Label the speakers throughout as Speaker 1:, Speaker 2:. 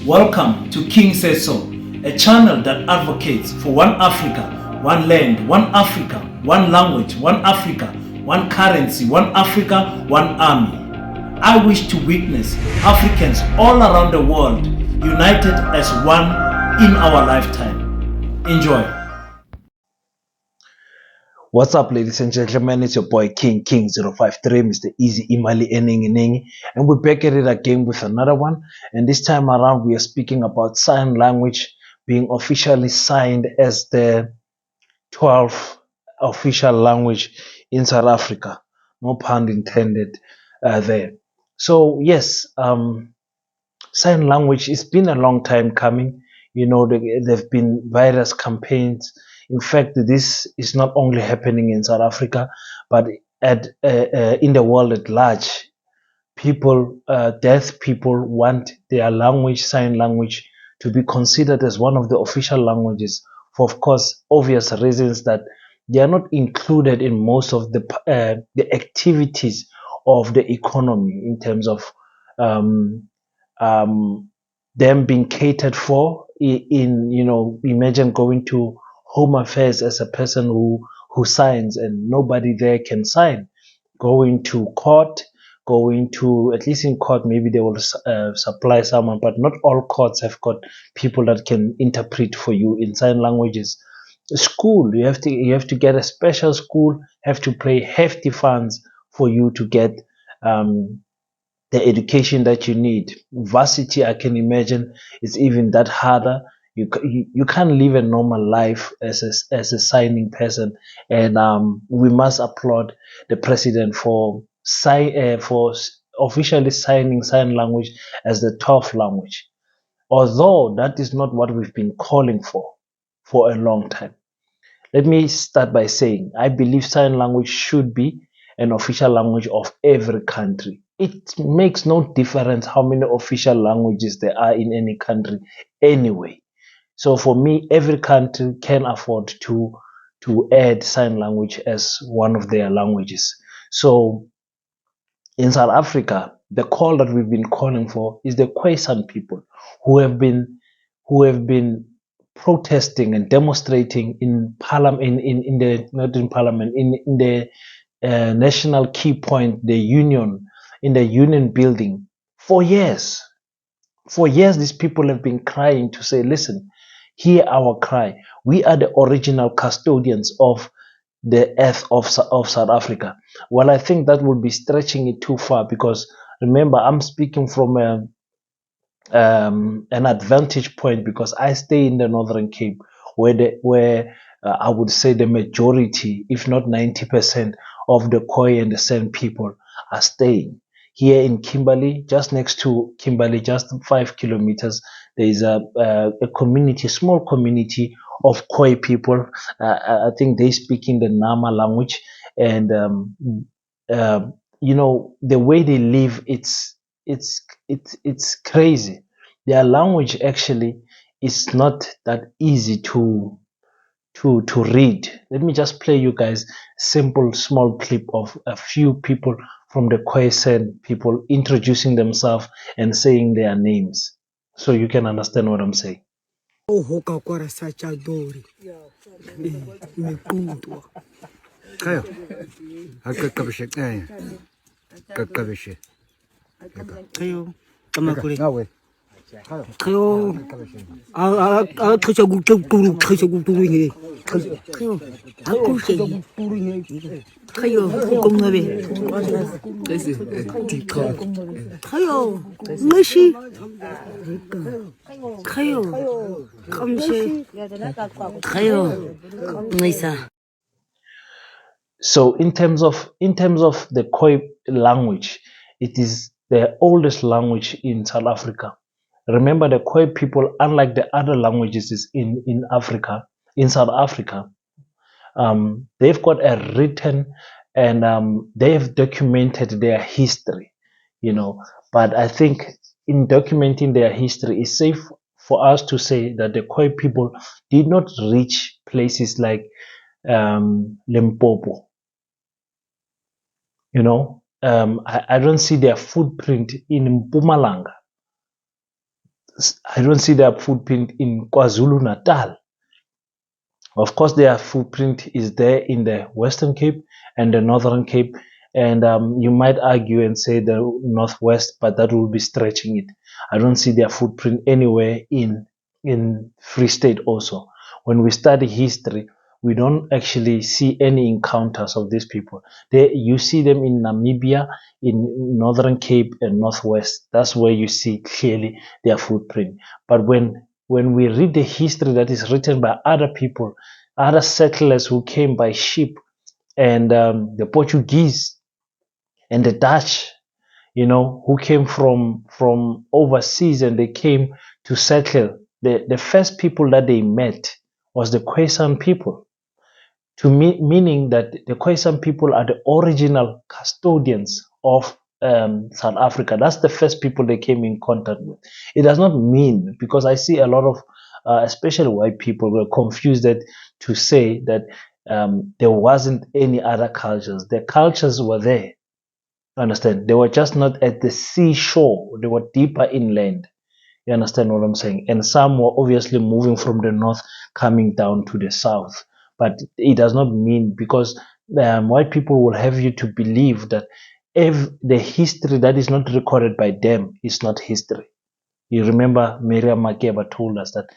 Speaker 1: Welcome to King Says So, a channel that advocates for one Africa, one land, one Africa, one language, one Africa, one currency, one Africa, one army. I wish to witness Africans all around the world united as one in our lifetime. Enjoy. What's up, ladies and gentlemen? It's your boy King 053, Mr. Easy Imali Eningi, and we're back at it again with another one. And this time around, we are speaking about sign language being officially signed as the 12th official language in South Africa. No pun intended there. So yes, sign language, it's been a long time coming. You know, there have been various campaigns. In fact, this is not only happening in South Africa, but in the world at large. People, deaf people, want their language, sign language, to be considered as one of the official languages for, of course, obvious reasons that they are not included in most of the activities of the economy in terms of them being catered for in, you know, imagine going to home affairs as a person who signs and nobody there can sign, going to court, going to, at least in court, maybe they will supply someone, but not all courts have got people that can interpret for you in sign languages. School, you have to get a special school, have to pay hefty funds for you to get the education that you need. Varsity, I can imagine, is even that harder. You can't live a normal life as a signing person, and we must applaud the president for officially signing sign language as the 12th language. Although that is not what we've been calling for a long time. Let me start by saying I believe sign language should be an official language of every country. It makes no difference how many official languages there are in any country anyway. So for me, every country can afford to add sign language as one of their languages. So in South Africa, the call that we've been calling for is the KhoiSan people who have been protesting and demonstrating in parliament, in the not in parliament, in the national key point, the union, in the union building for years. For years, these people have been crying to say, listen, hear our cry. We are the original custodians of the earth of South Africa. Well, I think that would be stretching it too far, because remember, I'm speaking from an advantage point, because I stay in the Northern Cape, where I would say the majority, if not 90%, of the Khoi and the San people are staying. Here in Kimberley, just next to Kimberley, just 5 kilometers, there is a community, small community of Khoi people. I think they speak in the Nama language, and you know, the way they live, it's crazy. Their language actually is not that easy to read. Let me just play you guys simple small clip of a few people from the KhoiSan people introducing themselves and saying their names, so you can understand what I'm saying.
Speaker 2: Khayo a thusa guturu thusa guturu he khayo a kuche khayo kumnabe khayo mashi khayo kamse khayo nisa.
Speaker 1: So in terms of the Khoi language, it is the oldest language in South Africa. Remember, the Khoi people, unlike the other languages in Africa, in South Africa, they've got a written, and they've documented their history, you know. But I think in documenting their history, it's safe for us to say that the Khoi people did not reach places like Limpopo. You know, I don't see their footprint in Mpumalanga. I don't see their footprint in KwaZulu Natal. Of course, their footprint is there in the Western Cape and the Northern Cape, and you might argue and say the Northwest, but that will be stretching it. I don't see their footprint anywhere in Free State. Also, when we study history, we don't actually see any encounters of these people. You see them in Namibia, in Northern Cape and Northwest. That's where you see clearly their footprint. But when we read the history that is written by other people, other settlers who came by ship, and the Portuguese and the Dutch, who came from overseas and they came to settle. The first people that they met was the KhoiSan people, meaning that the KhoiSan people are the original custodians of South Africa. That's the first people they came in contact with. It does not mean, because I see a lot of, especially white people, were confused to say that there wasn't any other cultures. The cultures were there. Understand? They were just not at the seashore. They were deeper inland. You understand what I'm saying? And some were obviously moving from the north, coming down to the south. But it does not mean, because white people will have you to believe that if the history that is not recorded by them is not history. You remember Miriam Makeba told us that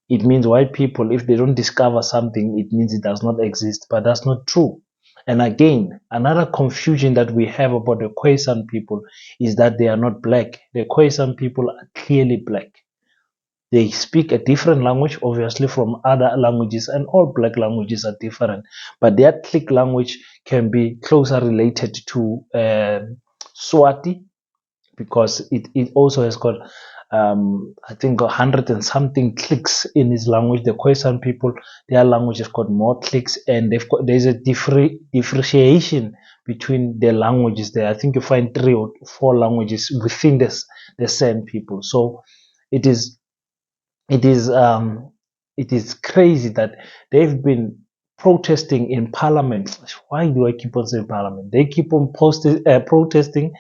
Speaker 1: it means white people, if they don't discover something, it means it does not exist. But that's not true. And again, another confusion that we have about the KhoiSan people is that they are not black. The KhoiSan people are clearly black. They speak a different language, obviously, from other languages, and all black languages are different. But their click language can be closer related to Swati, because it also has got I think 100 and something clicks in his language. The KhoiSan people, their language has got more clicks, and there's a differentiation between the languages there. I think you find 3 or 4 languages within the San people. So it is it is um it is crazy that they've been protesting in parliament. Why do I keep on saying parliament? They keep on protesting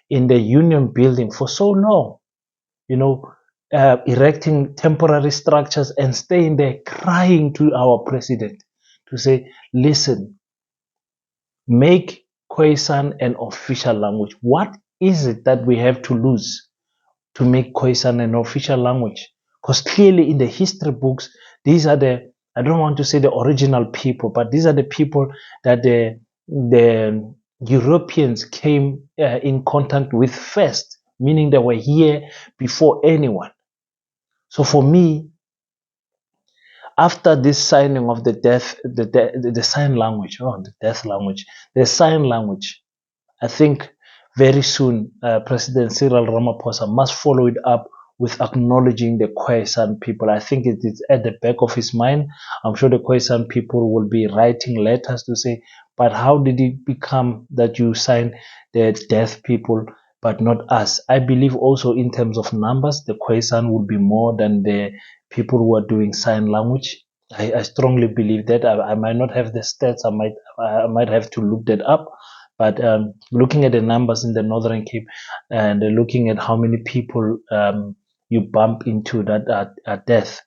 Speaker 1: in the union building for so long, erecting temporary structures and staying there crying to our president to say, listen, make KhoiSan an official language. What is it that we have to lose to make KhoiSan an official language? Because clearly in the history books, these are I don't want to say the original people, but these are the people that the Europeans came in contact with first, meaning they were here before anyone. So for me, after this signing of the sign language, the sign language, I think very soon President Cyril Ramaphosa must follow it up with acknowledging the KhoiSan people. I think it is at the back of his mind. I'm sure the KhoiSan people will be writing letters to say, but how did it become that you signed the deaf people but not us? I believe also in terms of numbers, the KhoiSan will be more than the people who are doing sign language. I strongly believe that. I might not have the stats. I might have to look that up. But looking at the numbers in the Northern Cape and looking at how many people you bump into that are deaf,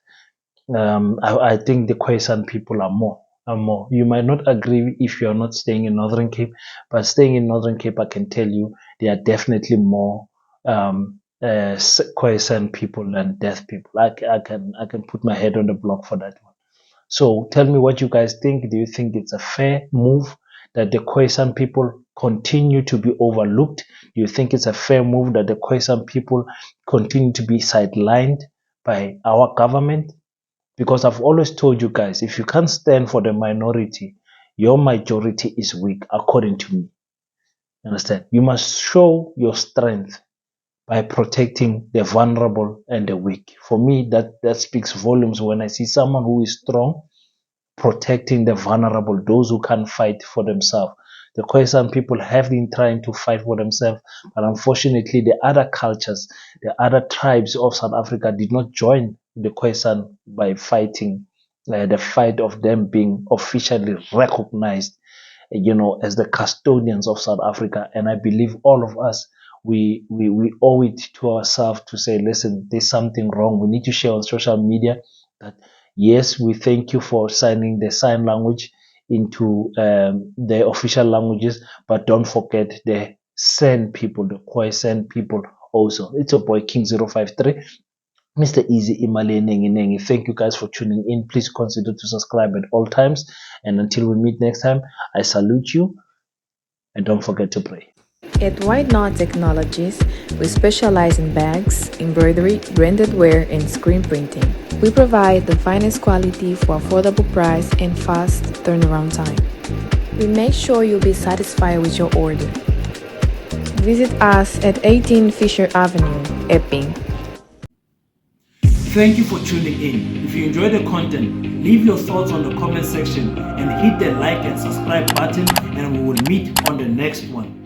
Speaker 1: I think the KhoiSan people are more. You might not agree if you're not staying in Northern Cape, but staying in Northern Cape, I can tell you there are definitely more KhoiSan people than deaf people. I can put my head on the block for that one. So tell me what you guys think. Do you think it's a fair move that the KhoiSan people continue to be overlooked? Do you think it's a fair move that the KhoiSan people continue to be sidelined by our government? Because I've always told you guys, if you can't stand for the minority, your majority is weak, according to me. Understand? You must show your strength by protecting the vulnerable and the weak. For me, that speaks volumes when I see someone who is strong protecting the vulnerable, those who can't fight for themselves. The KhoiSan people have been trying to fight for themselves, but unfortunately, the other cultures, the other tribes of South Africa did not join the KhoiSan by fighting the fight of them being officially recognized, as the custodians of South Africa. And I believe all of us we owe it to ourselves to say, listen, there's something wrong. We need to share on social media that yes, we thank you for signing the sign language into the official languages, but don't forget the San people, the KhoiSan people also. It's your boy King053. Mr. Easy Imale Nengi Nengi. Thank you guys for tuning in. Please consider to subscribe at all times. And until we meet next time, I salute you and don't forget to pray.
Speaker 3: At White Knot Technologies, we specialize in bags, embroidery, branded wear, and screen printing. We provide the finest quality for affordable price and fast turnaround time. We make sure you'll be satisfied with your order. Visit us at 18 Fisher Avenue, Epping.
Speaker 1: Thank you for tuning in. If you enjoy the content, leave your thoughts on the comment section and hit the like and subscribe button, and we will meet on the next one.